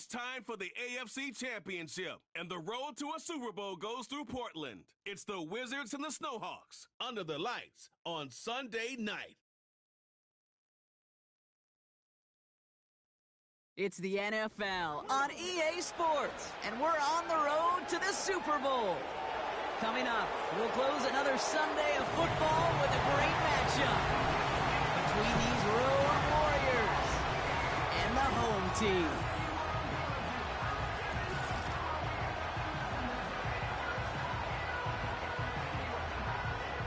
It's time for the AFC Championship, and the road to a Super Bowl goes through Portland. It's the Wizards and the Snowhawks under the lights on Sunday night. It's the NFL on EA Sports, and we're on the road to the Super Bowl. Coming up, we'll close another Sunday of football with a great matchup between these road warriors and the home team.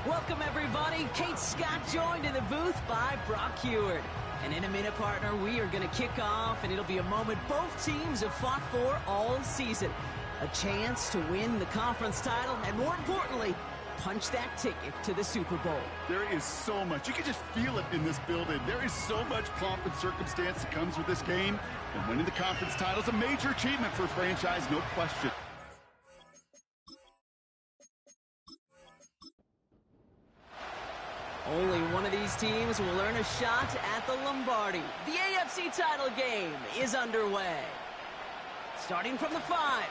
Welcome, everybody. Kate Scott joined in the booth by Brock Heward. And in a minute, partner, we are going to kick off, and it'll be a moment both teams have fought for all season. A chance to win the conference title, and more importantly, punch that ticket to the Super Bowl. There is so much. You can just feel it in this building. There is so much pomp and circumstance that comes with this game. And winning the conference title is a major achievement for a franchise, no question. Only one of these teams will earn a shot at the Lombardi. The AFC title game is underway. Starting from the 5.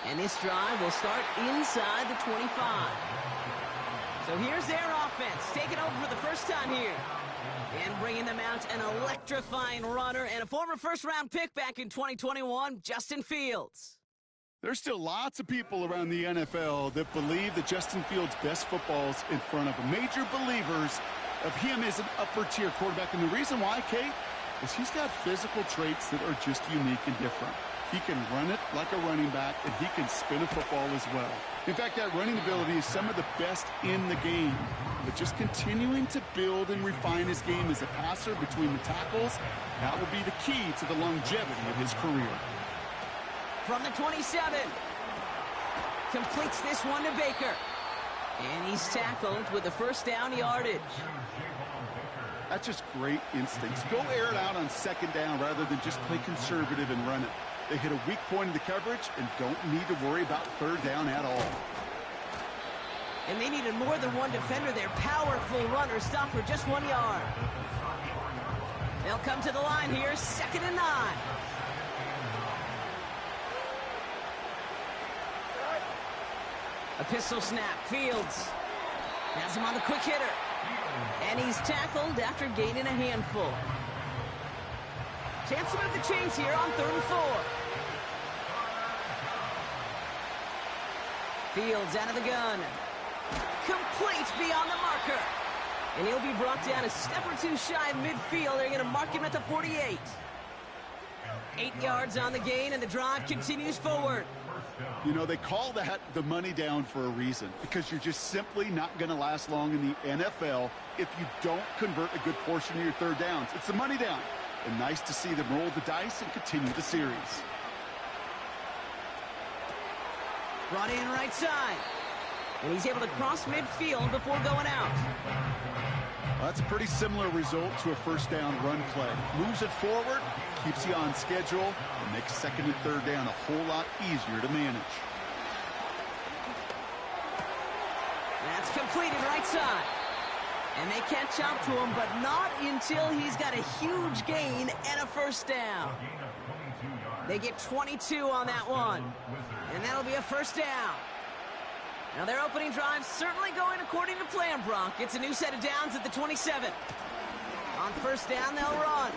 And this drive will start inside the 25. So here's their offense, taking over for the first time here. And bringing them out an electrifying runner and a former first-round pick back in 2021, Justin Fields. There's still lots of people around the NFL that believe that Justin Fields' best football is in front of them. Major believers of him as an upper-tier quarterback. And the reason why, Kate, is he's got physical traits that are just unique and different. He can run it like a running back, and he can spin a football as well. In fact, that running ability is some of the best in the game. But just continuing to build and refine his game as a passer between the tackles, that will be the key to the longevity of his career. From the 27, completes this one to Baker. And he's tackled with the first down yardage. That's just great instincts. Go air it out on second down rather than just play conservative and run it. They hit a weak point in the coverage and don't need to worry about third down at all. And they needed more than one defender. Their powerful runner stopped for just 1 yard. They'll come to the line here, 2nd and 9. A pistol snap. Fields has him on the quick hitter. And he's tackled after gaining a handful. Chance to move the chains here on 3rd and 4. Fields out of the gun. Complete beyond the marker. And he'll be brought down a step or two shy of midfield. They're going to mark him at the 48. 8 yards on the gain, and the drive continues forward. You know, they call that the money down for a reason, because you're just simply not going to last long in the NFL if you don't convert a good portion of your third downs. It's the money down. And nice to see them roll the dice and continue the series. Brought in right side. And he's able to cross midfield before going out. Well, that's a pretty similar result to a first down run play. Moves it forward, keeps you on schedule, and makes second and third down a whole lot easier to manage. That's completed right side. And they catch up to him, but not until he's got a huge gain and a first down. They get 22 on that one. And that'll be a first down. Now their opening drive certainly going according to plan, Brock. It's a new set of downs at the 27. On first down, they'll run.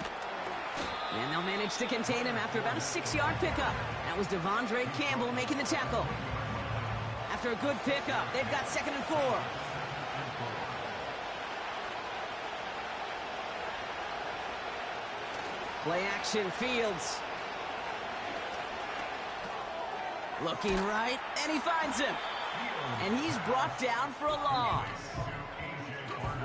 And they'll manage to contain him after about a 6-yard pickup. That was Devondre Campbell making the tackle. After a good pickup, they've got 2nd and 4. Play action, Fields. Looking right, and he finds him. And he's brought down for a loss.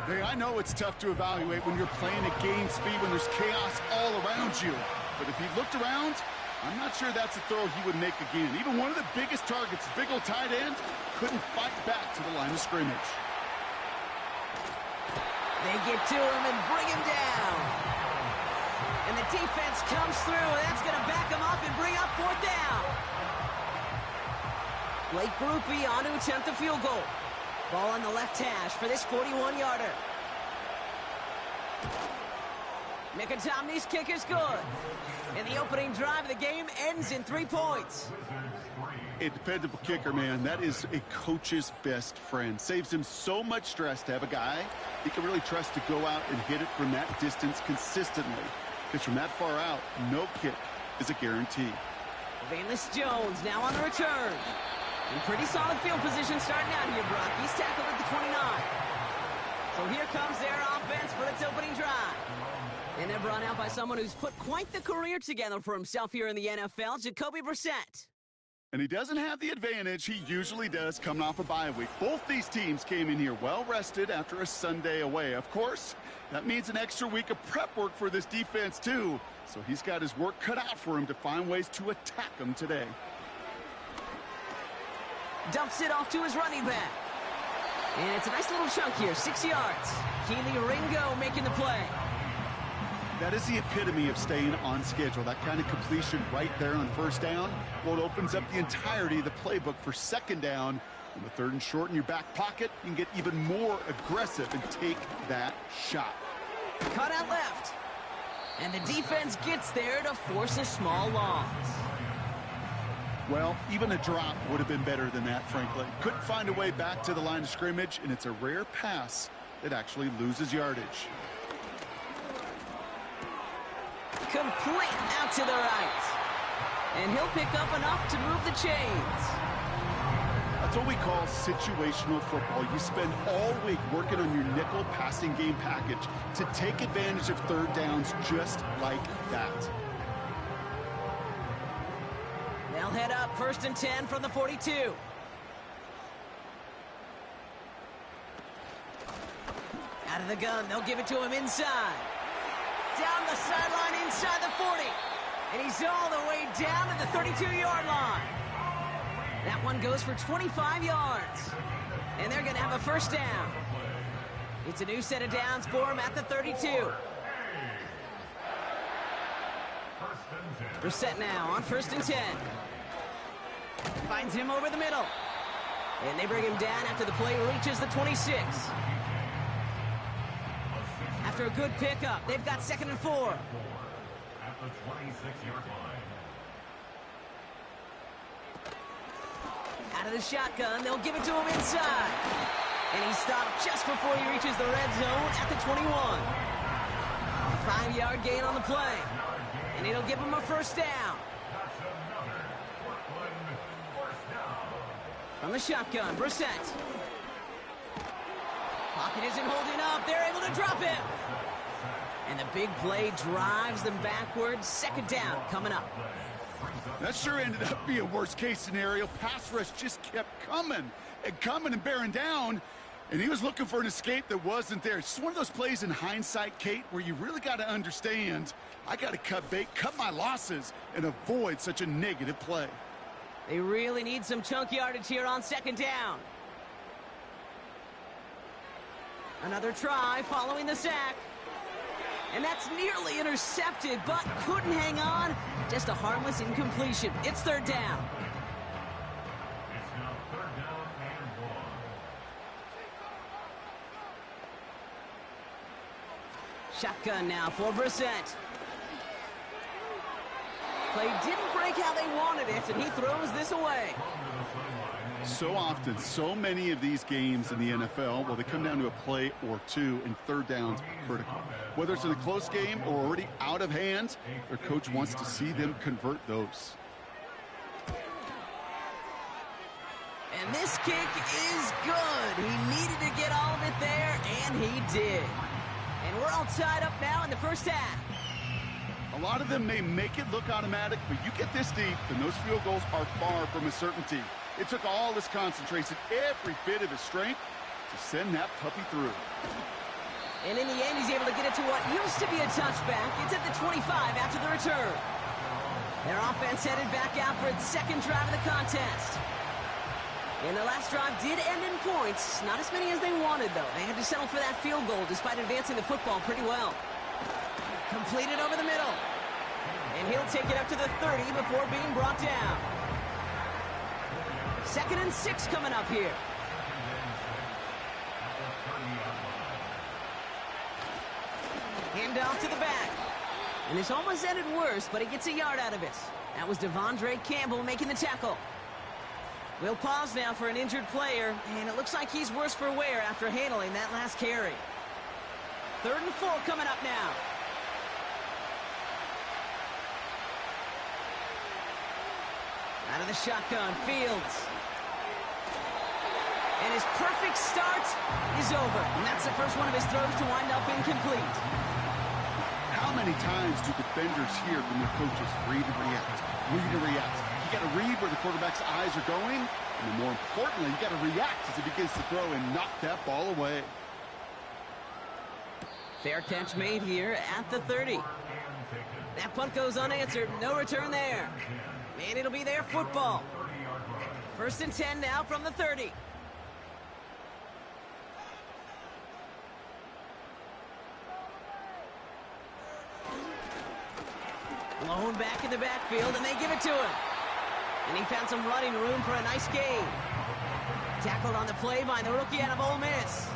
Hey, I know it's tough to evaluate when you're playing at game speed, when there's chaos all around you. But if he looked around, I'm not sure that's a throw he would make again. Even one of the biggest targets, big old tight end, couldn't fight back to the line of scrimmage. They get to him and bring him down. And the defense comes through, and that's going to back him up and bring up 4th down. Blake Grupe on to attempt the field goal. Ball on the left hash for this 41-yarder. Mickatommy's kick is good. And the opening drive of the game ends in 3 points. A dependable kicker, man. That is a coach's best friend. Saves him so much stress to have a guy he can really trust to go out and hit it from that distance consistently. Because from that far out, no kick is a guarantee. Valus Jones now on the return. In pretty solid field position starting out here, Brock. He's tackled at the 29. So here comes their offense for its opening drive. And they're brought out by someone who's put quite the career together for himself here in the NFL, Jacoby Brissett. And he doesn't have the advantage he usually does coming off a bye week. Both these teams came in here well-rested after a Sunday away. Of course, that means an extra week of prep work for this defense, too. So he's got his work cut out for him to find ways to attack them today. Dumps it off to his running back. And it's a nice little chunk here, 6 yards. Keely Ringo making the play. That is the epitome of staying on schedule. That kind of completion right there on first down. Well, it opens up the entirety of the playbook for second down. On the third and short in your back pocket, you can get even more aggressive and take that shot. Cut out left. And the defense gets there to force a small loss. Well, even a drop would have been better than that, frankly. Couldn't find a way back to the line of scrimmage, and it's a rare pass that actually loses yardage. Complete out to the right. And he'll pick up enough to move the chains. That's what we call situational football. You spend all week working on your nickel passing game package to take advantage of third downs just like that. They'll head up 1st and 10 from the 42. Out of the gun, they'll give it to him inside. Down the sideline inside the 40. And he's all the way down to the 32-yard line. That one goes for 25 yards. And they're going to have a first down. It's a new set of downs for him at the 32. Brissett now on 1st and 10. Finds him over the middle. And they bring him down after the play reaches the 26. After a good pickup, they've got 2nd and 4. At the 26-yard line. Out of the shotgun, they'll give it to him inside. And he's stopped just before he reaches the red zone at the 21. A 5-yard gain on the play. And it'll give him a first down. From the shotgun, Brissett. Pocket isn't holding up. They're able to drop him. And the big play drives them backwards. 2nd down coming up. That sure ended up being a worst-case scenario. Pass rush just kept coming and bearing down. And he was looking for an escape that wasn't there. It's one of those plays in hindsight, Kate, where you really got to understand, I got to cut bait, cut my losses, and avoid such a negative play. They really need some chunk yardage here on 2nd down. Another try following the sack. And that's nearly intercepted, but couldn't hang on. Just a harmless incompletion. It's 3rd down. It's now 3rd down and 1. Shotgun now for Brissett. Play didn't break how they wanted it, and he throws this away. So often, so many of these games in the NFL, well, they come down to a play or two, and third downs are critical. Whether it's in a close game or already out of hand, their coach wants to see them convert those. And this kick is good. He needed to get all of it there, and he did. And we're all tied up now in the first half. A lot of them may make it look automatic, but you get this deep, and those field goals are far from a certainty. It took all his concentration, every bit of his strength, to send that puppy through. And in the end, he's able to get it to what used to be a touchback. It's at the 25 after the return. Their offense headed back out for its 2nd drive of the contest. And the last drive did end in points. Not as many as they wanted, though. They had to settle for that field goal despite advancing the football pretty well. Completed over the middle. And he'll take it up to the 30 before being brought down. 2nd and 6 coming up here. Hand off to the back. And this almost ended worse, but he gets a yard out of it. That was Devondre Campbell making the tackle. We'll pause now for an injured player, and it looks like he's worse for wear after handling that last carry. 3rd and 4 coming up now. Out of the shotgun, Fields. And his perfect start is over. And that's the first one of his throws to wind up incomplete. How many times do defenders hear from their coaches, read and react, read and react? You got to read where the quarterback's eyes are going, and then more importantly, you got to react as he begins to throw and knock that ball away. Fair catch made here at the 30. That punt goes unanswered. No return there. And it'll be their football. 1st and 10 now from the 30. Blown back in the backfield, and they give it to him. And he found some running room for a nice gain. Tackled on the play by the rookie out of Ole Miss.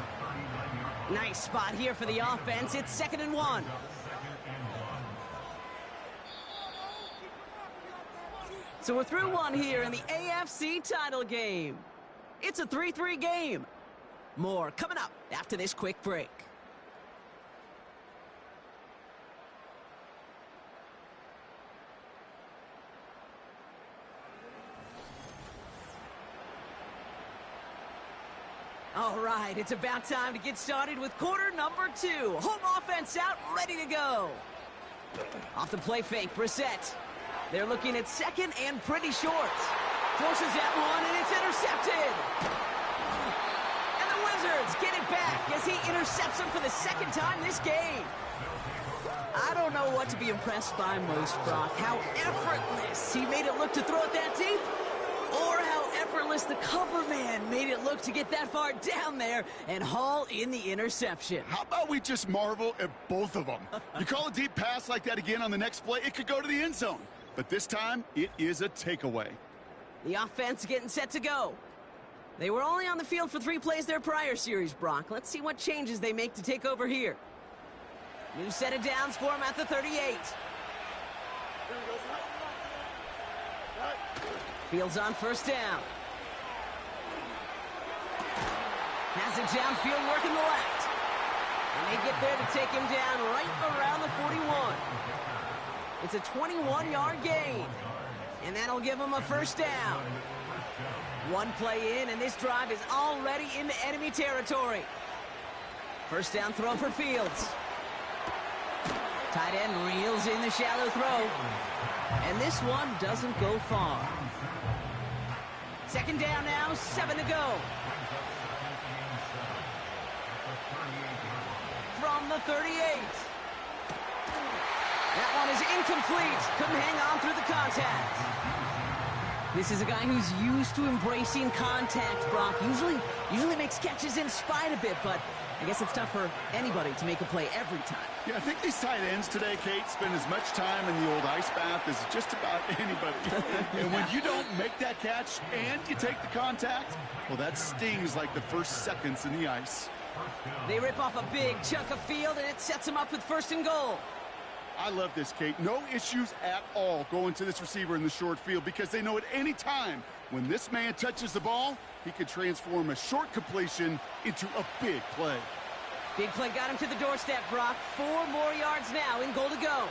Nice spot here for the offense. It's 2nd and 1. So we're through one here in the AFC title game. It's a 3-3 game. More coming up after this quick break. All right, it's about time to get started with quarter number 2. Home offense out, ready to go. Off the play fake, Brissett. They're looking at 2nd and pretty short. Forces that one, and it's intercepted. And the Wizards get it back as he intercepts him for the 2nd time this game. I don't know what to be impressed by most, Brock. How effortless he made it look to throw it that deep, or how effortless the cover man made it look to get that far down there and haul in the interception. How about we just marvel at both of them? You call a deep pass like that again on the next play, it could go to the end zone. But this time, it is a takeaway. The offense getting set to go. They were only on the field for 3 plays their prior series, Brock. Let's see what changes they make to take over here. New set of downs for him at the 38. Fields on 1st down. Has it downfield working the left. And they get there to take him down right around the 41. It's a 21-yard gain. And that'll give him a 1st down. 1 play in, and this drive is already into enemy territory. 1st down throw for Fields. Tight end reels in the shallow throw. And this one doesn't go far. 2nd down now, 7 to go. From the 38. That one is incomplete. Couldn't hang on through the contact. This is a guy who's used to embracing contact, Brock. Usually makes catches in spite of it, but I guess it's tough for anybody to make a play every time. Yeah, I think these tight ends today, Kate, spend as much time in the old ice bath as just about anybody. And when you don't make that catch and you take the contact, well, that stings like the first seconds in the ice. They rip off a big chunk of field, and it sets them up with 1st and goal. I love this, Kate. No issues at all going to this receiver in the short field because they know at any time when this man touches the ball, he could transform a short completion into a big play. Big play got him to the doorstep, Brock. 4 more yards now in goal to go.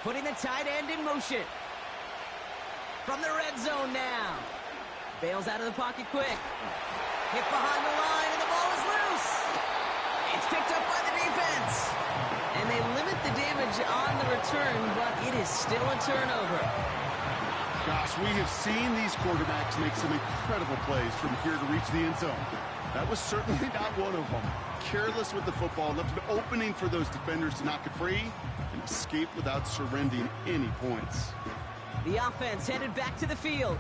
Putting the tight end in motion. From the red zone now. Bails out of the pocket quick. Hit behind the line, and the ball is loose. It's picked up by the defense. And they limit the damage on the return, but it is still a turnover. Gosh, we have seen these quarterbacks make some incredible plays from here to reach the end zone. That was certainly not one of them. Careless with the football, left an opening for those defenders to knock it free and escape without surrendering any points. The offense headed back to the field.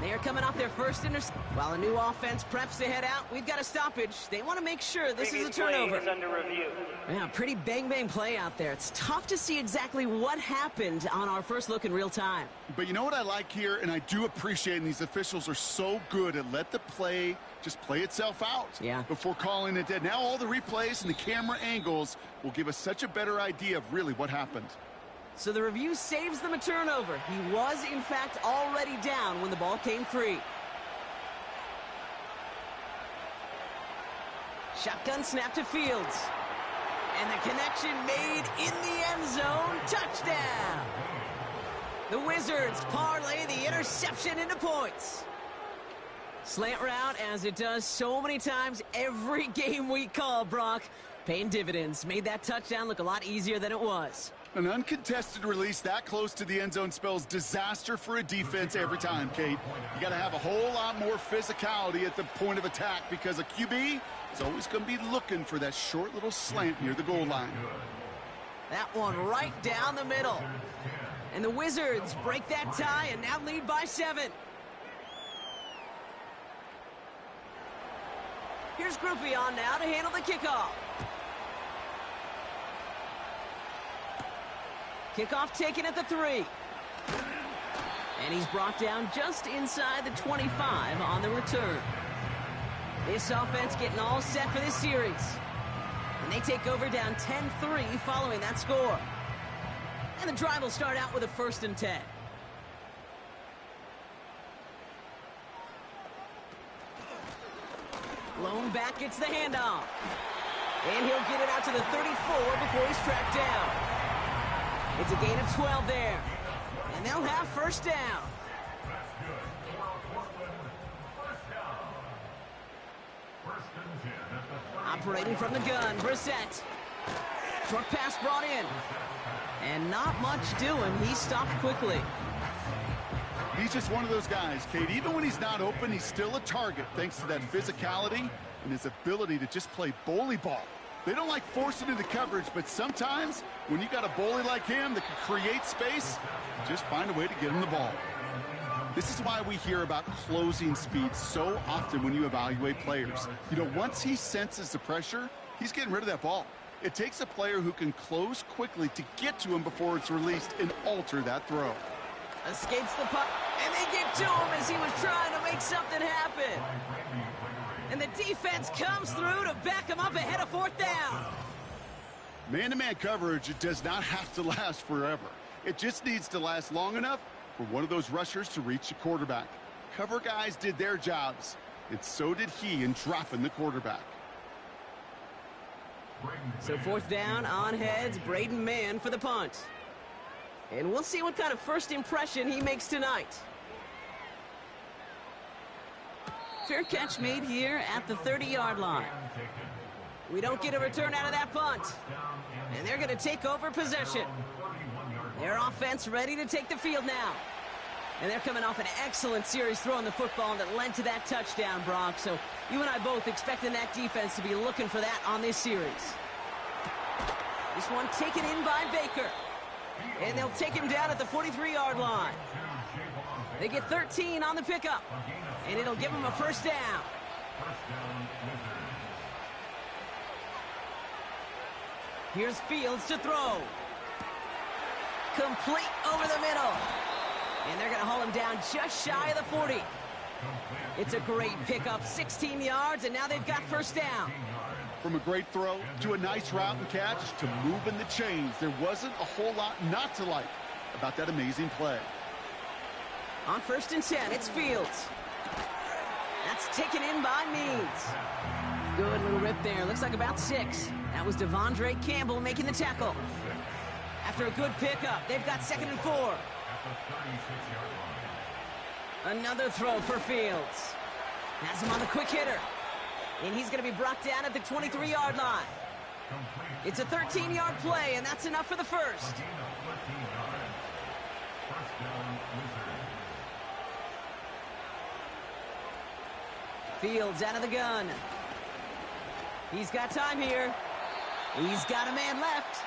They are coming off their first interception. While a new offense preps to head out, we've got a stoppage. They want to make sure this is a turnover. Previous play is under review. Yeah, pretty bang-bang play out there. It's tough to see exactly what happened on our first look in real time. But you know what I like here, and I do appreciate, and these officials are so good at let the play just play itself out before calling it dead. Now all the replays and the camera angles will give us such a better idea of really what happened. So the review saves them a turnover. He was, in fact, already down when the ball came free. Shotgun snap to Fields. And the connection made in the end zone. Touchdown! The Wizards parlay the interception into points. Slant route, as it does so many times every game we call, Brock. Paying dividends. Made that touchdown look a lot easier than it was. An uncontested release that close to the end zone spells disaster for a defense every time, Kate. You got to have a whole lot more physicality at the point of attack because a QB is always going to be looking for that short little slant near the goal line. That one right down the middle. And the Wizards break that tie and now lead by 7. Here's Groupie on now to handle the kickoff. Kickoff taken at the 3. And he's brought down just inside the 25 on the return. This offense getting all set for this series. And they take over down 10-3 following that score. And the drive will start out with a 1st and 10. Lone back gets the handoff. And he'll get it out to the 34 before he's tracked down. It's a gain of 12 there. And they'll have 1st down. Operating from the gun, Brissett. Short pass brought in. And not much doing. He stopped quickly. He's just one of those guys, Kate. Even when he's not open, he's still a target thanks to that physicality and his ability to just play bully ball. They don't like forcing into coverage, but sometimes when you got a bully like him that can create space, just find a way to get him the ball. This is why we hear about closing speed so often when you evaluate players. You know, once he senses the pressure, he's getting rid of that ball. It takes a player who can close quickly to get to him before it's released and alter that throw. Escapes the puck, and they get to him as he was trying to make something happen. And the defense comes through to back him up ahead of 4th down. Man-to-man coverage, it does not have to last forever. It just needs to last long enough for one of those rushers to reach the quarterback. Cover guys did their jobs, and so did he in dropping the quarterback. So 4th down on heads, Braden Mann for the punt. And we'll see what kind of first impression he makes tonight. Fair catch made here at the 30-yard line. We don't get a return out of that punt. And they're going to take over possession. Their offense ready to take the field now. And they're coming off an excellent series throwing the football that led to that touchdown, Brock. So you and I both expecting that defense to be looking for that on this series. This one taken in by Baker. And they'll take him down at the 43-yard line. They get 13 on the pickup. And it'll give them a 1st down. Here's Fields to throw. Complete over the middle. And they're going to haul him down just shy of the 40. It's a great pickup, 16 yards, and now they've got 1st down. From a great throw to a nice route and catch to moving the chains, there wasn't a whole lot not to like about that amazing play. On 1st and 10, it's Fields. That's taken in by Means. Good little rip there. Looks like about 6. That was Devondre Campbell making the tackle. After a good pickup, they've got 2nd and 4. Another throw for Fields. Has him on the quick hitter. And he's going to be brought down at the 23-yard line. It's a 13-yard play, and that's enough for the 1st. Fields out of the gun. He's got time here. He's got a man left.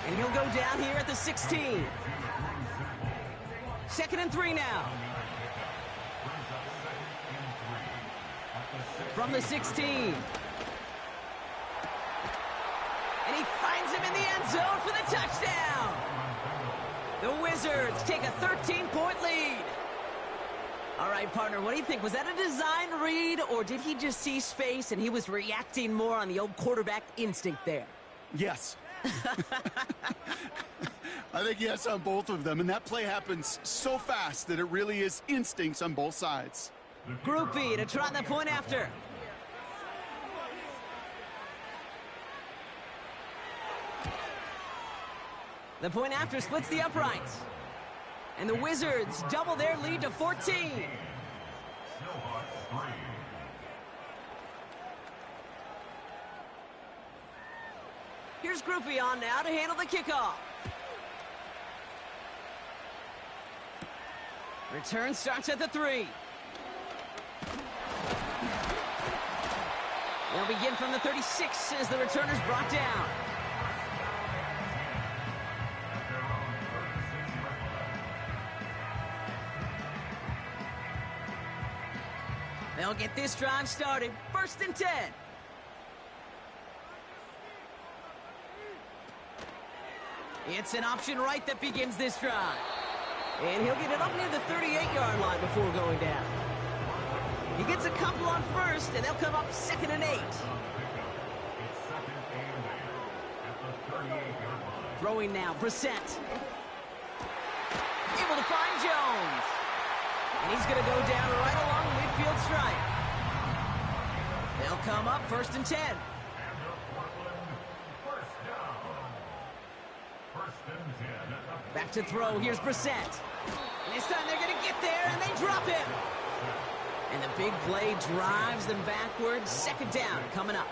And he'll go down here at the 16. 2nd and 3 now. From the 16. And finds him in the end zone for the touchdown. The Wizards take a 13-point lead. All right, partner, what do you think? Was that a design read, or did he just see space and he was reacting more on the old quarterback instinct there? Yes. I think yes on both of them, and that play happens so fast that it really is instincts on both sides. Group B to try the point after. The point after splits the uprights. And the Wizards double their lead to 14. Snowhawks 3. Here's Groupie on now to handle the kickoff. Return starts at the 3. They'll begin from the 36 as the returner's brought down. They'll get this drive started. 1st and 10. It's an option right that begins this drive. And he'll get it up near the 38-yard line before going down. He gets a couple on 1st, and they'll come up 2nd and 8. Throwing now, Brissett. Able to find Jones. And he's going to go down right along the midfield stripe. They'll come up 1st and 10. Back to throw. Here's Brissett. And this time they're going to get there, and they drop him. And the big play drives them backwards. 2nd down coming up.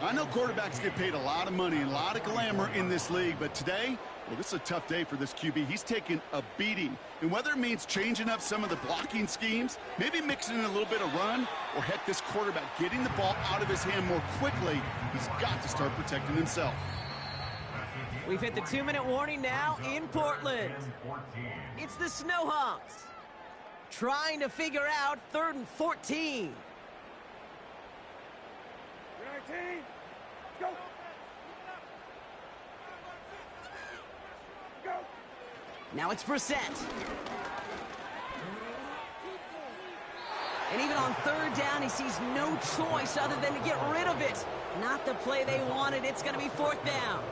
I know quarterbacks get paid a lot of money and a lot of glamour in this league, but today, well, this is a tough day for this QB. He's taken a beating. And whether it means changing up some of the blocking schemes, maybe mixing in a little bit of run, or heck, this quarterback getting the ball out of his hand more quickly, he's got to start protecting himself. We've hit the 2-minute warning now in Portland. It's the Snowhawks trying to figure out 3rd and 14. Go. Go. Now it's Brissett. And even on 3rd down, he sees no choice other than to get rid of it. Not the play they wanted. It's going to be 4th down.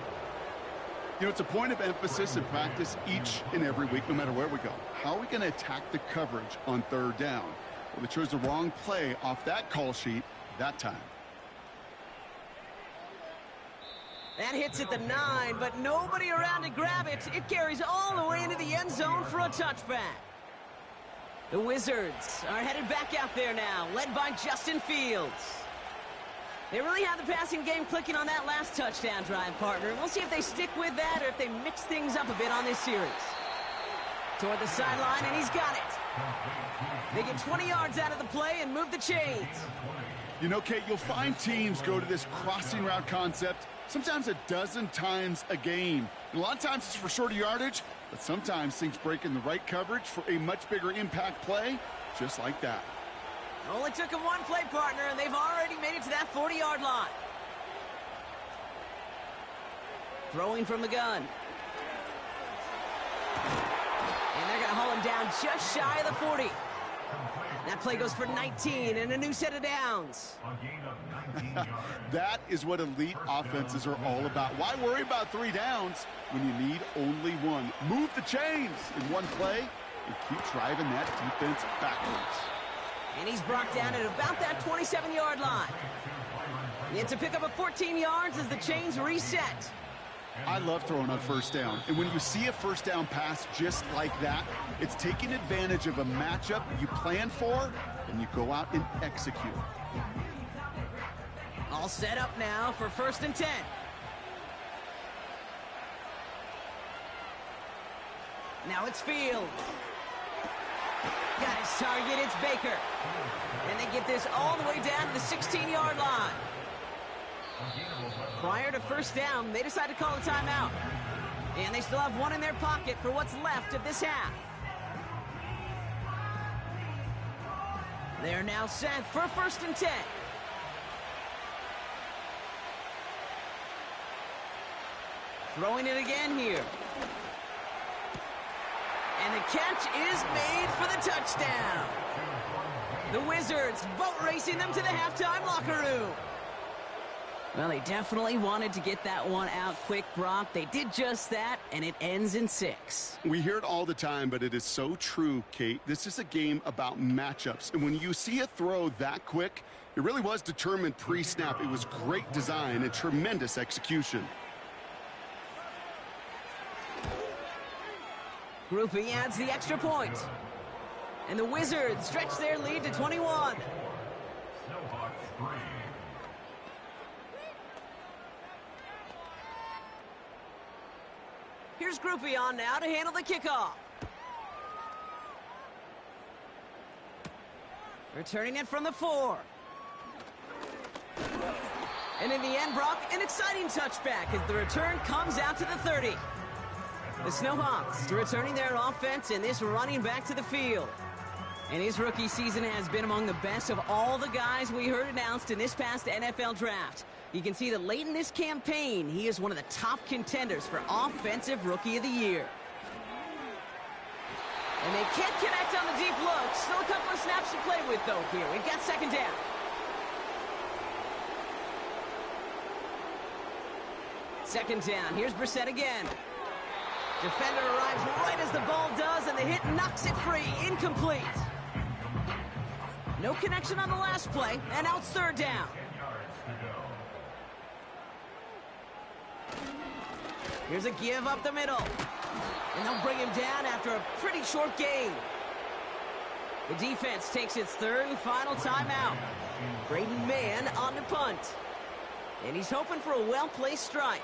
You know, it's a point of emphasis in practice each and every week, no matter where we go. How are we going to attack the coverage on 3rd down? Well, they chose the wrong play off that call sheet that time. That hits at the 9, but nobody around to grab it. It carries all the way into the end zone for a touchback. The Wizards are headed back out there now, led by Justin Fields. They really have the passing game clicking on that last touchdown drive, partner. We'll see if they stick with that or if they mix things up a bit on this series. Toward the sideline, and he's got it. They get 20 yards out of the play and move the chains. You know, Kate, you'll find teams go to this crossing route concept sometimes a dozen times a game. And a lot of times it's for shorter yardage, but sometimes things break in the right coverage for a much bigger impact play, just like that. Only took them one play, partner, and they've already made it to that 40-yard line. Throwing from the gun. And they're going to haul him down just shy of the 40. That play goes for 19 and a new set of downs. That is what elite offenses are all about. Why worry about 3 downs when you need only one? Move the chains in one play and keep driving that defense backwards. And he's brought down at about that 27-yard line. It's a pickup of 14 yards as the chains reset. I love throwing on 1st down. And when you see a 1st down pass just like that, it's taking advantage of a matchup you plan for, and you go out and execute. All set up now for 1st and 10. Now it's Fields. Got his target, it's Baker. And they get this all the way down to the 16-yard line. Prior to 1st down, they decide to call a timeout. And they still have one in their pocket for what's left of this half. They're now set for 1st and 10. Throwing it again here. And the catch is made for the touchdown. The Wizards boat racing them to the halftime locker room. Well, they definitely wanted to get that one out quick, Brock. They did just that, and it ends in 6. We hear it all the time, but it is so true, Kate. This is a game about matchups. And when you see a throw that quick, it really was determined pre-snap. It was great design and tremendous execution. Groupie adds the extra point. And the Wizards stretch their lead to 21. Snowhawks 3. Here's Groupie on now to handle the kickoff. Returning it from the 4. And in the end, Brock, an exciting touchback as the return comes out to the 30. The Snowhawks returning their offense and this running back to the field. And his rookie season has been among the best of all the guys we heard announced in this past NFL draft. You can see that late in this campaign, he is one of the top contenders for Offensive Rookie of the Year. And they can't connect on the deep look. Still a couple of snaps to play with, though, here. We've got second down. Second down. Here's Brissett again. Defender arrives right as the ball does, and the hit knocks it free. Incomplete. No connection on the last play, and now it's third down. 10 yards to go. Here's a give up the middle. And they'll bring him down after a pretty short gain. The defense takes its third and final timeout. Braden Mann on the punt. And he's hoping for a well-placed strike.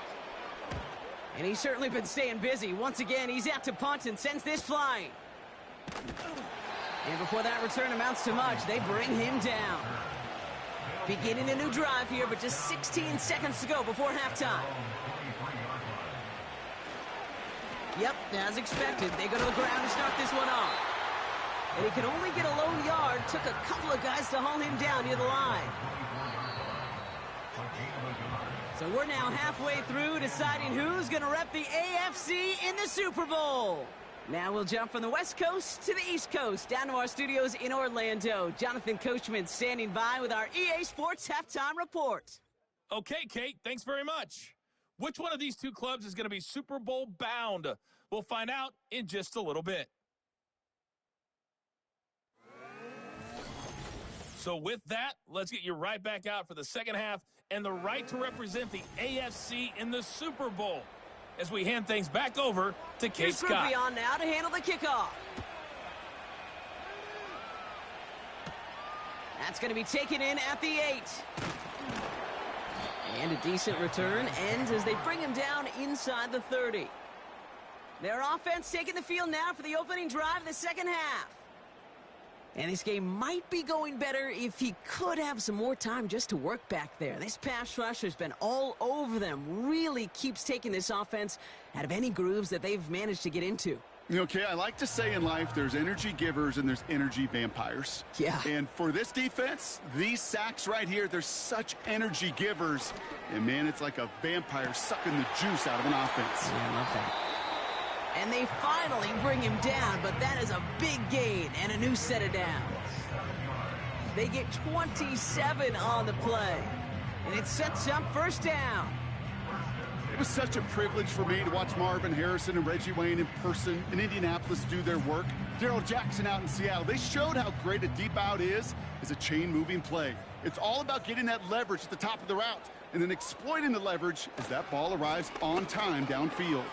And he's certainly been staying busy. Once again, he's out to punt and sends this flying. And before that return amounts to much, they bring him down. Beginning a new drive here, but just 16 seconds to go before halftime. Yep, as expected, they go to the ground to start this one off. And he could only get a lone yard. Took a couple of guys to haul him down near the line. So we're now halfway through deciding who's going to rep the AFC in the Super Bowl. Now we'll jump from the West Coast to the East Coast, down to our studios in Orlando. Jonathan Coachman standing by with our EA Sports Halftime Report. Okay, Kate, thanks very much. Which one of these two clubs is going to be Super Bowl bound? We'll find out in just a little bit. So with that, let's get you right back out for the second half and the right to represent the AFC in the Super Bowl as we hand things back over to Kate Scott. Here's Groupie on now to handle the kickoff. That's going to be taken in at the 8. And a decent return ends as they bring him down inside the 30. Their offense taking the field now for the opening drive of the second half. And this game might be going better if he could have some more time just to work back there. This pass rush has been all over them. Really keeps taking this offense out of any grooves that they've managed to get into. Okay, I like to say in life there's energy givers and there's energy vampires. Yeah. And for this defense, these sacks right here, they're such energy givers. And, man, it's like a vampire sucking the juice out of an offense. Yeah, I love that. And they finally bring him down, but that is a big gain and a new set of downs. They get 27 on the play, and it sets up first down. It was such a privilege for me to watch Marvin Harrison and Reggie Wayne in person in Indianapolis do their work. Darrell Jackson out in Seattle. They showed how great a deep out is as a chain-moving play. It's all about getting that leverage at the top of the route and then exploiting the leverage as that ball arrives on time downfield.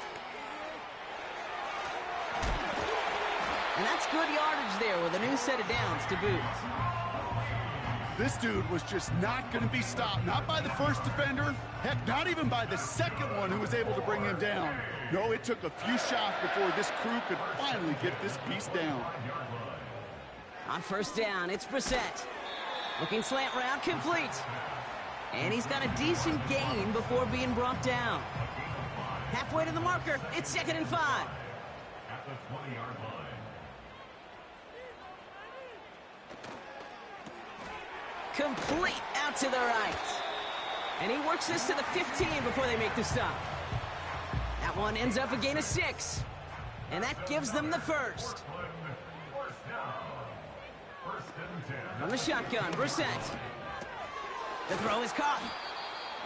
And that's good yardage there with a new set of downs to boot. This dude was just not going to be stopped. Not by the first defender. Heck, not even by the second one who was able to bring him down. No, it took a few shots before this crew could finally get this piece down. On first down, it's Brissett. Looking slant route, complete. And he's got a decent gain before being brought down. Halfway to the marker, it's 2nd and 5. At the 20-yard line. Complete out to the right. And he works this to the 15 before they make the stop. one ends up a gain of 6. And that gives them the first. From the shotgun, Brissett. The throw is caught.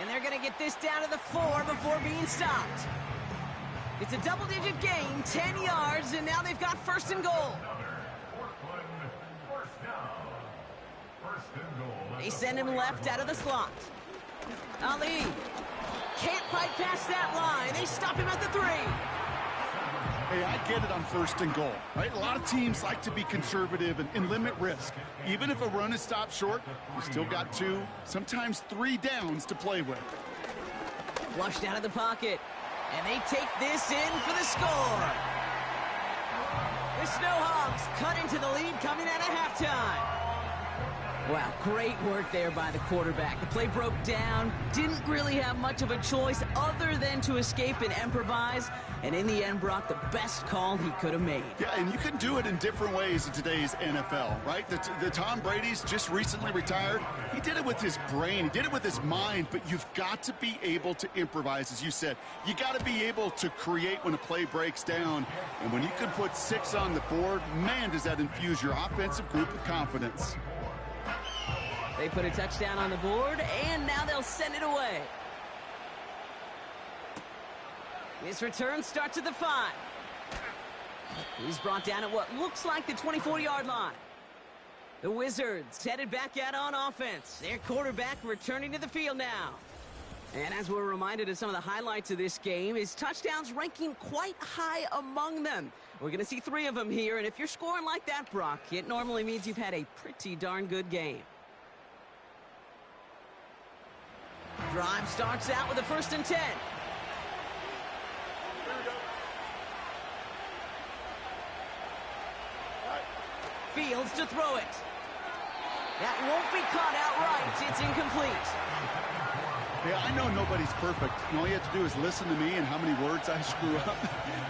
And they're going to get this down to the 4 before being stopped. It's a double-digit gain, 10 yards, and now they've got first and goal. They send him left out of the slot. Ali can't fight past that line. They stop him at the 3. Hey, I get it on first and goal, right? A lot of teams like to be conservative and limit risk. Even if a run is stopped short, you still got 2, sometimes 3 downs to play with. Flushed out of the pocket. And they take this in for the score. The Snowhawks cut into the lead coming out of halftime. Wow, great work there by the quarterback. The play broke down, didn't really have much of a choice other than to escape and improvise, and in the end, Brock, the best call he could have made. Yeah, and you can do it in different ways in today's NFL, right? The Tom Brady's just recently retired. He did it with his brain. He did it with his mind, but you've got to be able to improvise, as you said. You got to be able to create when a play breaks down, and when you can put 6 on the board, man, does that infuse your offensive group with confidence. They put a touchdown on the board, and now they'll send it away. This return starts at the 5. He's brought down at what looks like the 24-yard line. The Wizards headed back out on offense. Their quarterback returning to the field now. And as we're reminded of some of the highlights of this game, his touchdowns ranking quite high among them. We're going to see 3 of them here, and if you're scoring like that, Brock, it normally means you've had a pretty darn good game. Drive starts out with a 1st and 10. Fields to throw it. That won't be caught outright. It's incomplete. Yeah, I know nobody's perfect. And all you have to do is listen to me and how many words I screw up.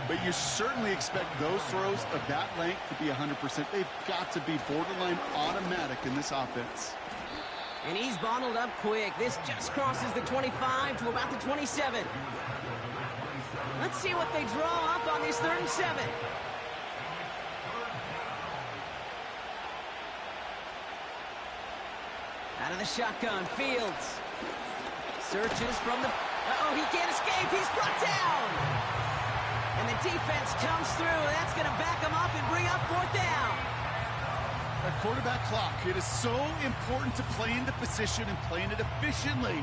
But you certainly expect those throws of that length to be 100%. They've got to be borderline automatic in this offense. And he's bottled up quick. This just crosses the 25 to about the 27. Let's see what they draw up on this 3rd and 7. Out of the shotgun, Fields. Searches from the... Uh-oh, he can't escape. He's brought down. And the defense comes through. That's going to back him up and bring up 4th down. A quarterback clock. It is so important to play in the position and playing it efficiently.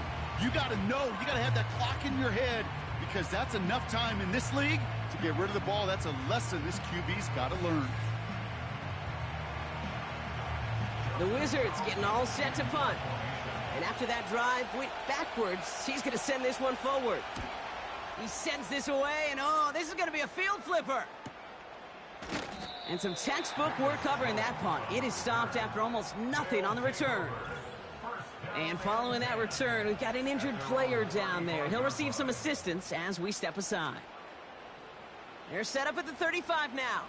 You got to know, you got to have that clock in your head because that's enough time in this league to get rid of the ball. That's a lesson this QB's got to learn. The Wizards getting all set to punt. And after that drive went backwards, he's going to send this one forward. He sends this away, and oh, this is going to be a field flipper. And some textbook work covering that punt. It is stopped after almost nothing on the return. And following that return, we've got an injured player down there. He'll receive some assistance as we step aside. They're set up at the 35 now.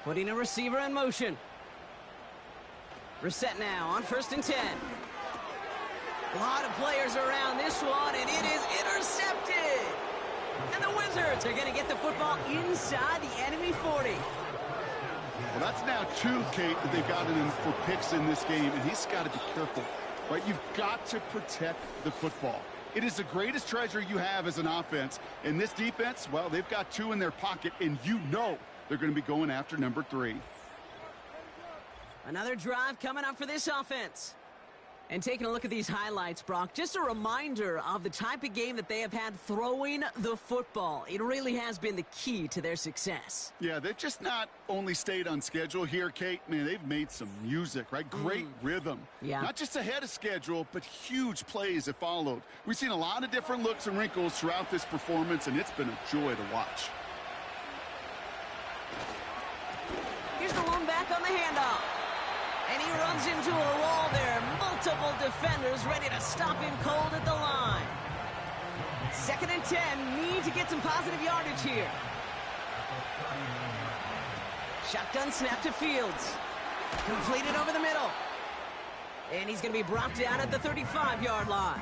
Putting a receiver in motion. Reset now on 1st and 10. A lot of players around this one, and it is intercepted. And the Wizards are going to get the football inside the enemy 40. Well, that's now 2, Kate, that they've gotten him for picks in this game, and he's got to be careful, right? You've got to protect the football. It is the greatest treasure you have as an offense. And this defense, well, they've got 2 in their pocket, and you know they're going to be going after number 3. Another drive coming up for this offense. And taking a look at these highlights, Brock, just a reminder of the type of game that they have had throwing the football. It really has been the key to their success. Yeah, they've just not only stayed on schedule here, Kate. Man, they've made some music, right? Great rhythm. Yeah. Not just ahead of schedule, but huge plays have followed. We've seen a lot of different looks and wrinkles throughout this performance, and it's been a joy to watch. Here's the lone back on the handoff. And he runs into a wall there. Multiple defenders ready to stop him cold at the line. 2nd and 10. Need to get some positive yardage here. Shotgun snap to Fields. Completed over the middle. And he's going to be brought down at the 35-yard line.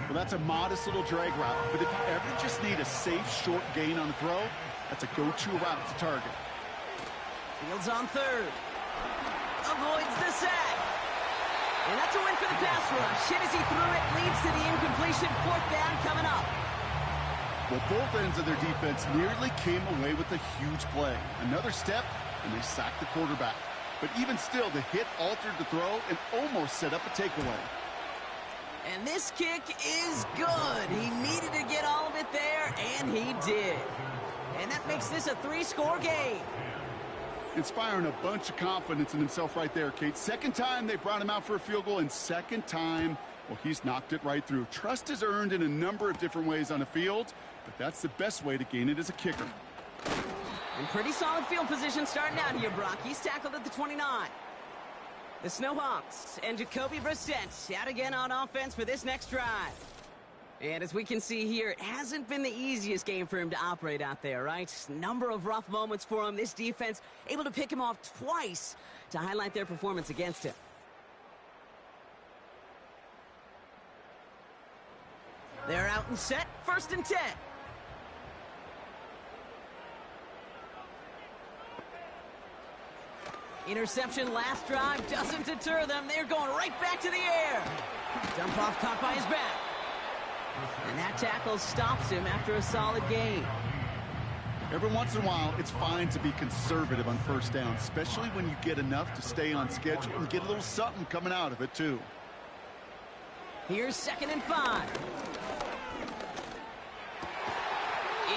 Well, that's a modest little drag route, but if you ever just need a safe, short gain on the throw, that's a go-to route to target. Fields on third. Avoids the sack. And that's a win for the pass rush. Hit as he threw it, leads to the incompletion. Fourth down coming up. Well, both ends of their defense nearly came away with a huge play. Another step, and they sacked the quarterback. But even still, the hit altered the throw and almost set up a takeaway. And this kick is good. He needed to get all of it there, and he did. And that makes this a 3-score game. Inspiring a bunch of confidence in himself right there, Kate. Second time they brought him out for a field goal, and second time, well, he's knocked it right through. Trust is earned in a number of different ways on the field, but that's the best way to gain it as a kicker. And pretty solid field position starting out here, Brock. He's tackled at the 29. The Snowhawks and Jacoby Brissett out again on offense for this next drive. And as we can see here, it hasn't been the easiest game for him to operate out there, right? Number of rough moments for him. This defense able to pick him off twice to highlight their performance against him. They're out and set. 1st and 10. Interception last drive doesn't deter them. They're going right back to the air. Dump off caught by his back. And that tackle stops him after a solid gain. Every once in a while, it's fine to be conservative on first down, especially when you get enough to stay on schedule and get a little something coming out of it, too. Here's 2nd and 5.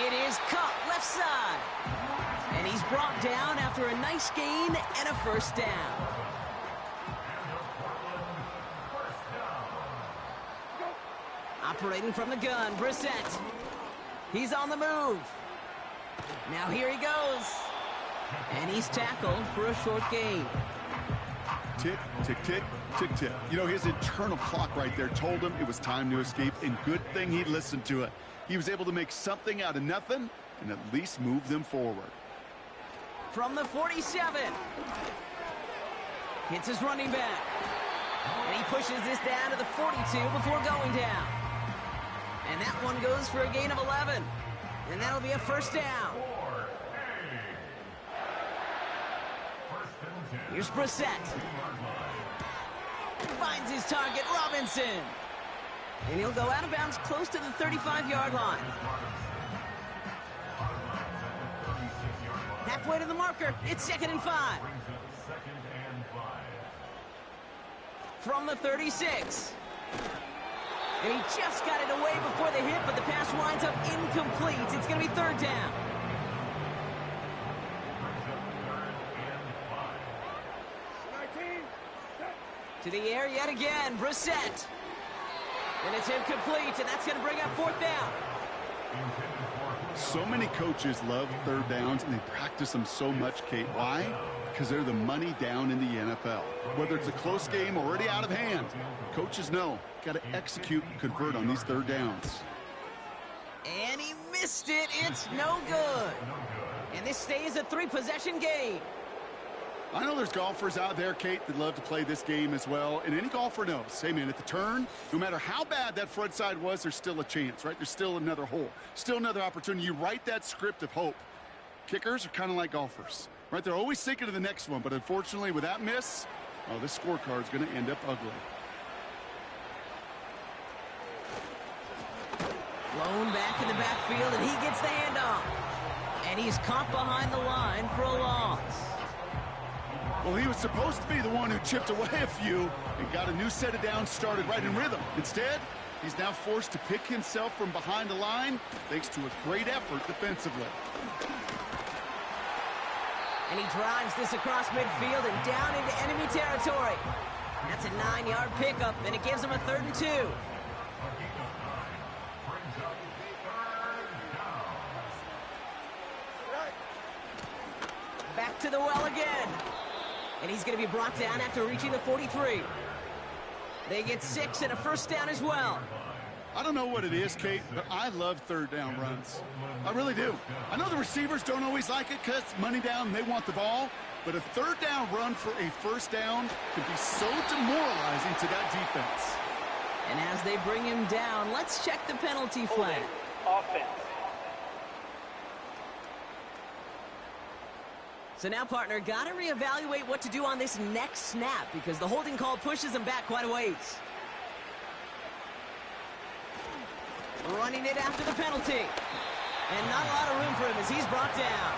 It is caught left side. And he's brought down after a nice gain and a 1st down. Operating from the gun, Brissett. He's on the move. Now here he goes. And he's tackled for a short gain. Tick, tick, tick, tick, tick. You know, his internal clock right there told him it was time to escape, and good thing he listened to it. He was able to make something out of nothing and at least move them forward. From the 47. Hits his running back. And he pushes this down to the 42 before going down. And that one goes for a gain of 11. And that'll be a 1st down. Here's Brissett. Finds his target, Robinson. And he'll go out of bounds close to the 35-yard line. Halfway to the marker, it's 2nd and 5. From the 36. And he just got it away before the hit, but the pass winds up incomplete. It's going to be 3rd down. To the air yet again, Brissett. And it's incomplete, and that's going to bring up 4th down. So many coaches love 3rd downs, and they practice them so much, Kate. Why? Because they're the money down in the NFL. Whether it's a close game already out of hand, coaches know, got to execute and convert on these 3rd downs. And he missed it. It's no good. And this stays a 3-possession game. I know there's golfers out there, Kate, that love to play this game as well. And any golfer knows, hey, man, at the turn, no matter how bad that front side was, there's still a chance, right? There's still another hole, still another opportunity. You write that script of hope. Kickers are kind of like golfers, right? They're always thinking of the next one. But unfortunately, with that miss, oh, this scorecard's going to end up ugly. Blown back in the backfield, and he gets the handoff. And he's caught behind the line for a loss. Well, he was supposed to be the one who chipped away a few and got a new set of downs started right in rhythm. Instead, he's now forced to pick himself from behind the line thanks to a great effort defensively. And he drives this across midfield and down into enemy territory. That's a 9-yard pickup, and it gives him a 3rd and 2. Back to the well again. And he's going to be brought down after reaching the 43. They get 6 and a 1st down as well. I don't know what it is, Kate, but I love 3rd down runs. I really do. I know the receivers don't always like it because money down and they want the ball. But a third down run for a first down can be so demoralizing to that defense. And as they bring him down, let's check the penalty flag. Offense. So now, partner, got to reevaluate what to do on this next snap because the holding call pushes him back quite a ways. Running it after the penalty. And not a lot of room for him as he's brought down.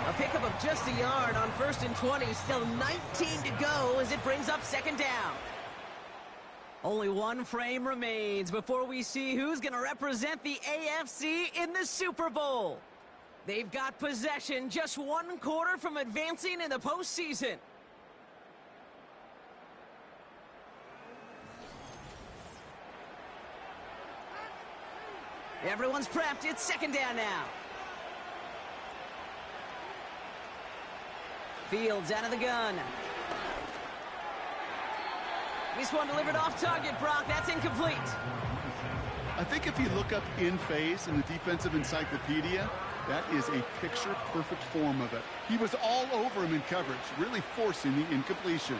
A pickup of just a yard on 1st and 20. Still 19 to go as it brings up 2nd down. Only one frame remains before we see who's going to represent the AFC in the Super Bowl. They've got possession, just 1 quarter from advancing in the postseason. Everyone's prepped. It's 2nd down now. Fields out of the gun. This one delivered off target, Brock. That's incomplete. I think if you look up in phase in the defensive encyclopedia, that is a picture-perfect form of it. He was all over him in coverage, really forcing the incompletion.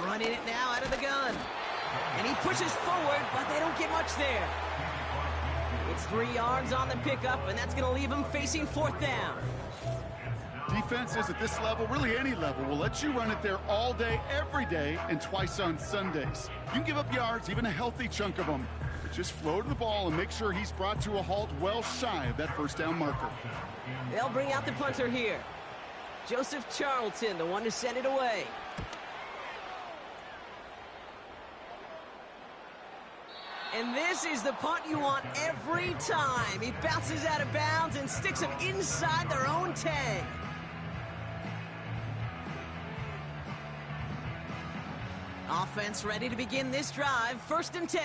Running it now out of the gun. And he pushes forward, but they don't get much there. It's 3 yards on the pickup, and that's going to leave him facing 4th down. Defenses at this level, really any level, will let you run it there all day, every day, and twice on Sundays. You can give up yards, even a healthy chunk of them. But just float the ball and make sure he's brought to a halt well shy of that 1st down marker. They'll bring out the punter here. Joseph Charlton, the one to send it away. And this is the punt you want every time. He bounces out of bounds and sticks them inside their own 10. Offense ready to begin this drive. 1st and 10.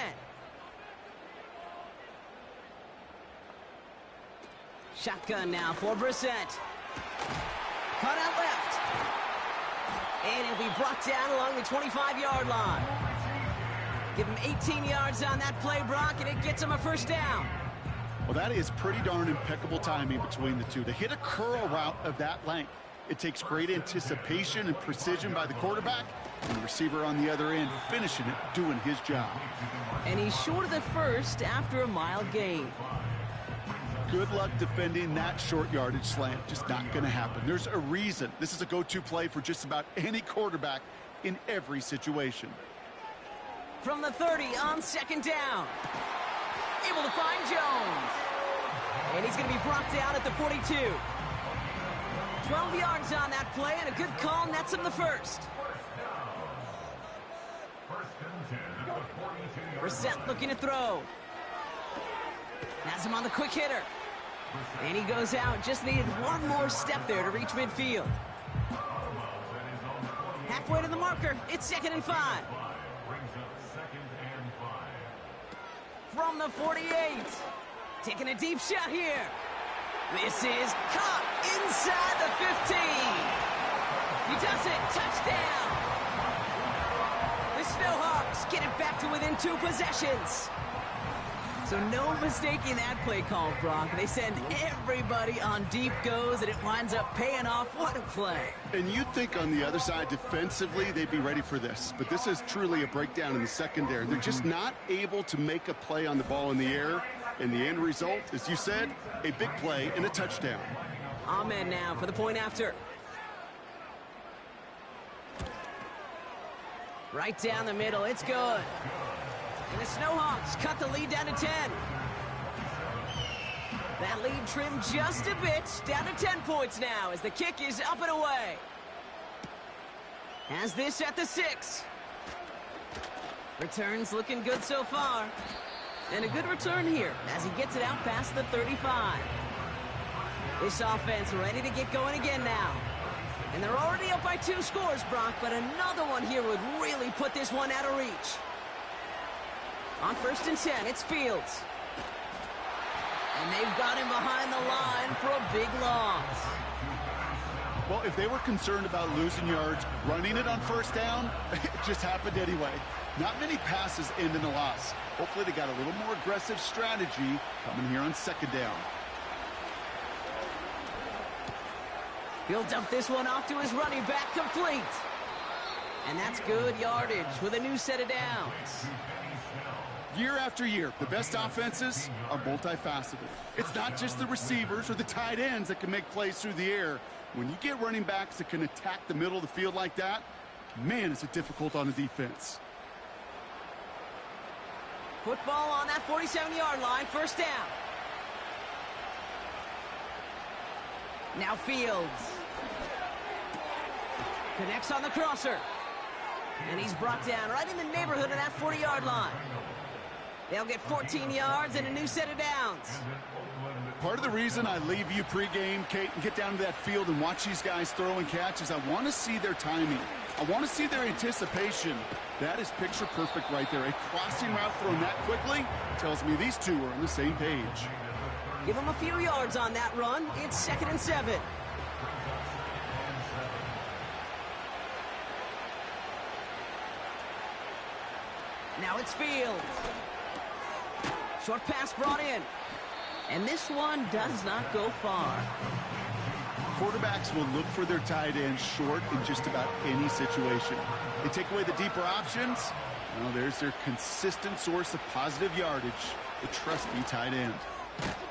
Shotgun now for Brissett. Cut out left. And he'll be brought down along the 25-yard line. Give him 18 yards on that play, Brock, and it gets him a 1st down. Well, that is pretty darn impeccable timing between the two. To hit a curl route of that length, it takes great anticipation and precision by the quarterback, and the receiver on the other end finishing it, doing his job. And he's short of the 1st after a mild gain. Good luck defending that short yardage slant. Just not going to happen. There's a reason. This is a go-to play for just about any quarterback in every situation. From the 30 on 2nd down. Able to find Jones. And he's going to be brought down at the 42. 12 yards on that play, and a good call nets him the 1st. Brissett looking to throw. Has him on the quick hitter. And he goes out. Just needed one more step there to reach midfield. Halfway to the marker. It's 2nd and 5. From the 48. Taking a deep shot here. This is caught inside the 15. He does it. Touchdown. The Snowhawks get it back to within 2 possessions. So no mistaking that play call, Brock. They send everybody on deep goes, and it winds up paying off. What a play. And you'd think on the other side, defensively, they'd be ready for this. But this is truly a breakdown in the secondary. They're just not able to make a play on the ball in the air. And the end result, as you said, a big play and a touchdown. Ahmed now for the point after. Right down the middle. It's good. And the Snowhawks cut the lead down to 10. That lead trimmed just a bit. Down to 10 points now as the kick is up and away. Has this at the 6. Returns looking good so far. And a good return here as he gets it out past the 35. This offense ready to get going again now. And they're already up by 2 scores, Brock, but another one here would really put this one out of reach. On 1st and 10, it's Fields. And they've got him behind the line for a big loss. Well, if they were concerned about losing yards, running it on 1st down, it just happened anyway. Not many passes end in a loss. Hopefully they got a little more aggressive strategy coming here on 2nd down. He'll dump this one off to his running back, complete. And that's good yardage with a new set of downs. Year after year, the best offenses are multifaceted. It's not just the receivers or the tight ends that can make plays through the air. When you get running backs that can attack the middle of the field like that, man, is it difficult on the defense. Football on that 47-yard line, first down. Now Fields. Connects on the crosser. And he's brought down right in the neighborhood of that 40-yard line. They'll get 14 yards and a new set of downs. Part of the reason I leave you pregame, Kate, and get down to that field and watch these guys throw and catch is I want to see their timing. I want to see their anticipation. That is picture perfect right there. A crossing route thrown that quickly tells me these two are on the same page. Give them a few yards on that run. It's 2nd and 7. Now it's Fields. Short pass brought in. And this one does not go far. Quarterbacks will look for their tight end short in just about any situation. They take away the deeper options. Well, there's their consistent source of positive yardage, the trusty tight end.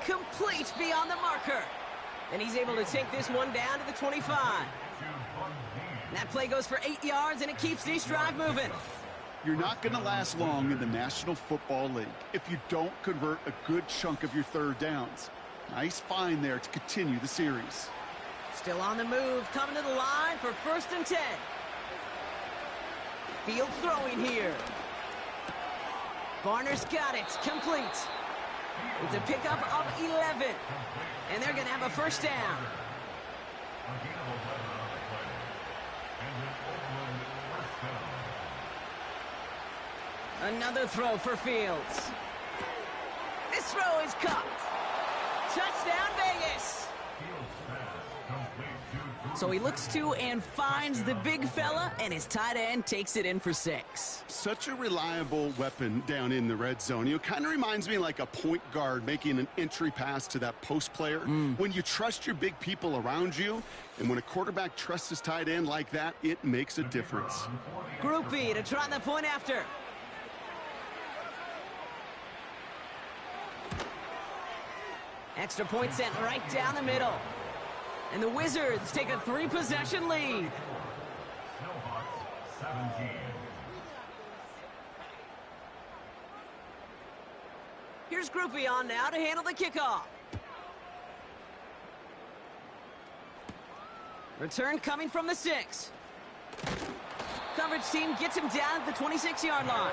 Complete beyond the marker. And he's able to take this one down to the 25. That play goes for 8 yards, and it keeps this drive moving. You're not going to last long in the National Football League if you don't convert a good chunk of your third downs. Nice find there to continue the series. Still on the move, coming to the line for 1st and 10. Field throwing here. Barner's got it, complete. It's a pickup of 11. And they're going to have a first down. Another throw for Fields. This throw is caught. Touchdown, Vegas. So he looks to and finds the big fella, and his tight end takes it in for 6. Such a reliable weapon down in the red zone. You know, kind of reminds me like a point guard making an entry pass to that post player. When you trust your big people around you, and when a quarterback trusts his tight end like that, it makes a difference. Groupie to try the point after. Extra point sent right down the middle. And the Wizards take a 3-possession lead. Snowhawks 17. Here's Groupie on now to handle the kickoff. Return coming from the 6. Coverage team gets him down at the 26-yard line.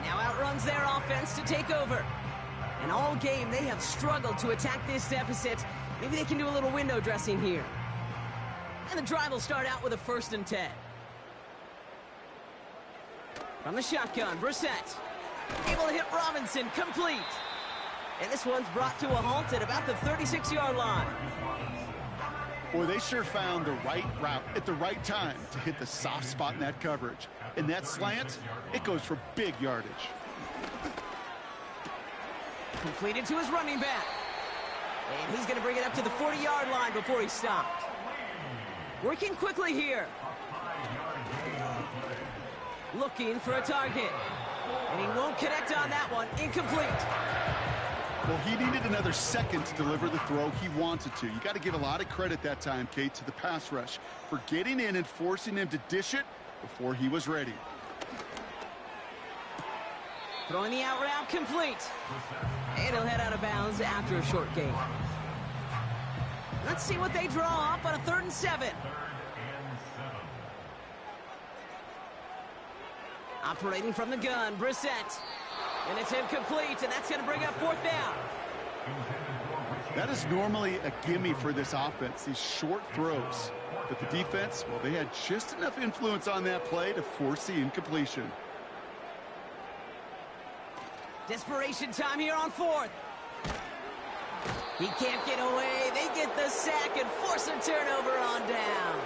Now outruns their offense to take over. And all game, they have struggled to attack this deficit. Maybe they can do a little window dressing here. And the drive will start out with a 1st and 10. From the shotgun, Brissett. Able to hit Robinson, complete. And this one's brought to a halt at about the 36-yard line. Boy, they sure found the right route at the right time to hit the soft spot in that coverage. And that slant, it goes for big yardage. Completed to his running back. And he's going to bring it up to the 40-yard line before he stopped. Working quickly here. Looking for a target. And he won't connect on that one. Incomplete. Well, he needed another second to deliver the throw he wanted to. You got to give a lot of credit that time, Kate, to the pass rush for getting in and forcing him to dish it before he was ready. Throwing the out route complete. And he'll head out of bounds after a short gain. Let's see what they draw up on a 3rd and 7. Operating from the gun, Brissett. And it's incomplete, and that's going to bring up 4th down. That is normally a gimme for this offense, these short throws. But the defense, well, they had just enough influence on that play to force the incompletion. Desperation time here on 4th. He can't get away. They get the sack and force a turnover on downs.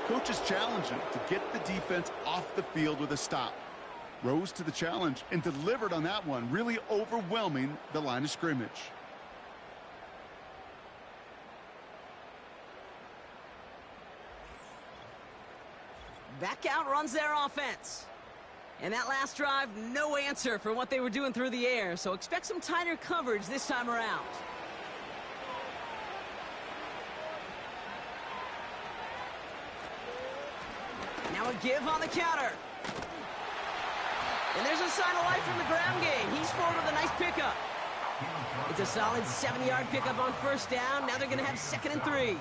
Coach is challenging to get the defense off the field with a stop. Rose to the challenge and delivered on that one, really overwhelming the line of scrimmage. Back out runs their offense. And that last drive, no answer for what they were doing through the air, so expect some tighter coverage this time around. Now a give on the counter. And there's a sign of life from the ground game. He's forward with a nice pickup. It's a solid 7-yard pickup on first down. Now they're going to have 2nd and 3. Brings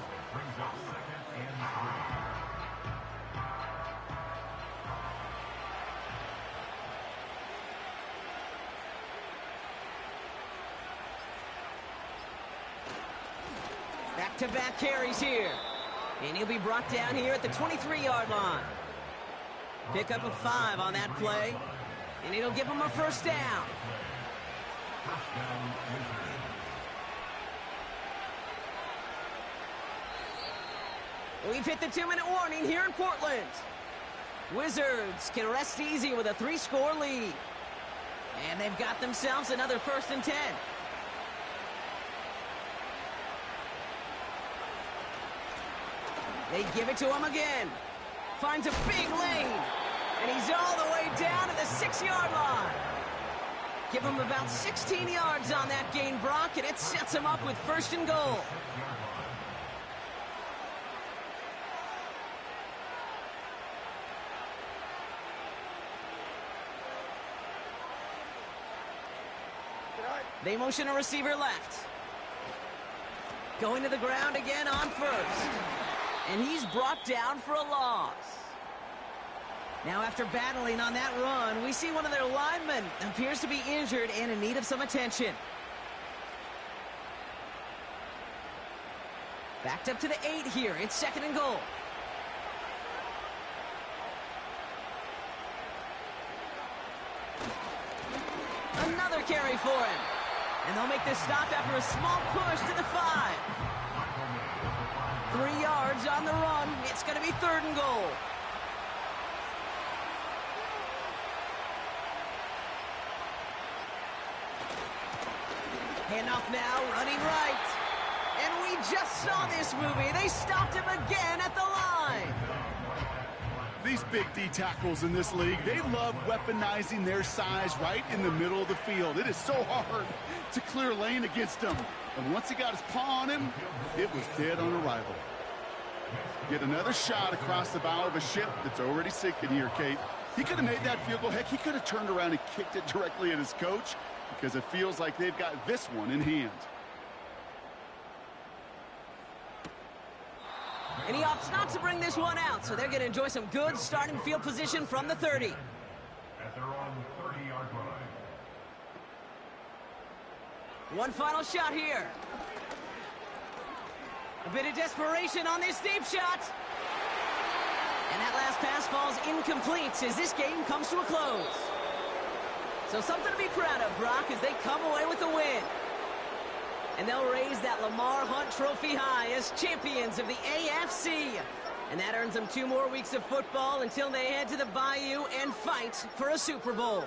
up 2nd and 3. Back-to-back carries here. And he'll be brought down here at the 23-yard line. Pick up a 5 on that play. And it'll give him a first down. We've hit the 2-minute warning here in Portland. Wizards can rest easy with a 3-score lead. And they've got themselves another 1st and 10. They give it to him again. Finds a big lane. And he's all the way down to the 6-yard line. Give him about 16 yards on that gain, Brock, and it sets him up with 1st and goal. They motion a receiver left. Going to the ground again on 1st. And he's brought down for a loss. Now after battling on that run, we see one of their linemen appears to be injured and in need of some attention. Backed up to the 8 here. It's 2nd and goal. Another carry for him. And they'll make this stop after a small push to the 5. 3 yards on the run. It's going to be 3rd and goal. Handoff now, running right. And we just saw this movie. They stopped him again at the line. These big D tackles in this league, they love weaponizing their size right in the middle of the field. It is so hard to clear lane against them. And once he got his paw on him, it was dead on arrival. Get another shot across the bow of a ship that's already sinking here, Kate. He could have made that field goal. Heck, he could have turned around and kicked it directly at his coach because it feels like they've got this one in hand. And he opts not to bring this one out, so they're going to enjoy some good starting field position from the 30. At their own 30-yard line. One final shot here. A bit of desperation on this deep shot. And that last pass falls incomplete as this game comes to a close. So something to be proud of, Brock, as they come away with the win. And they'll raise that Lamar Hunt Trophy high as champions of the AFC. And that earns them 2 more weeks of football until they head to the Bayou and fight for a Super Bowl.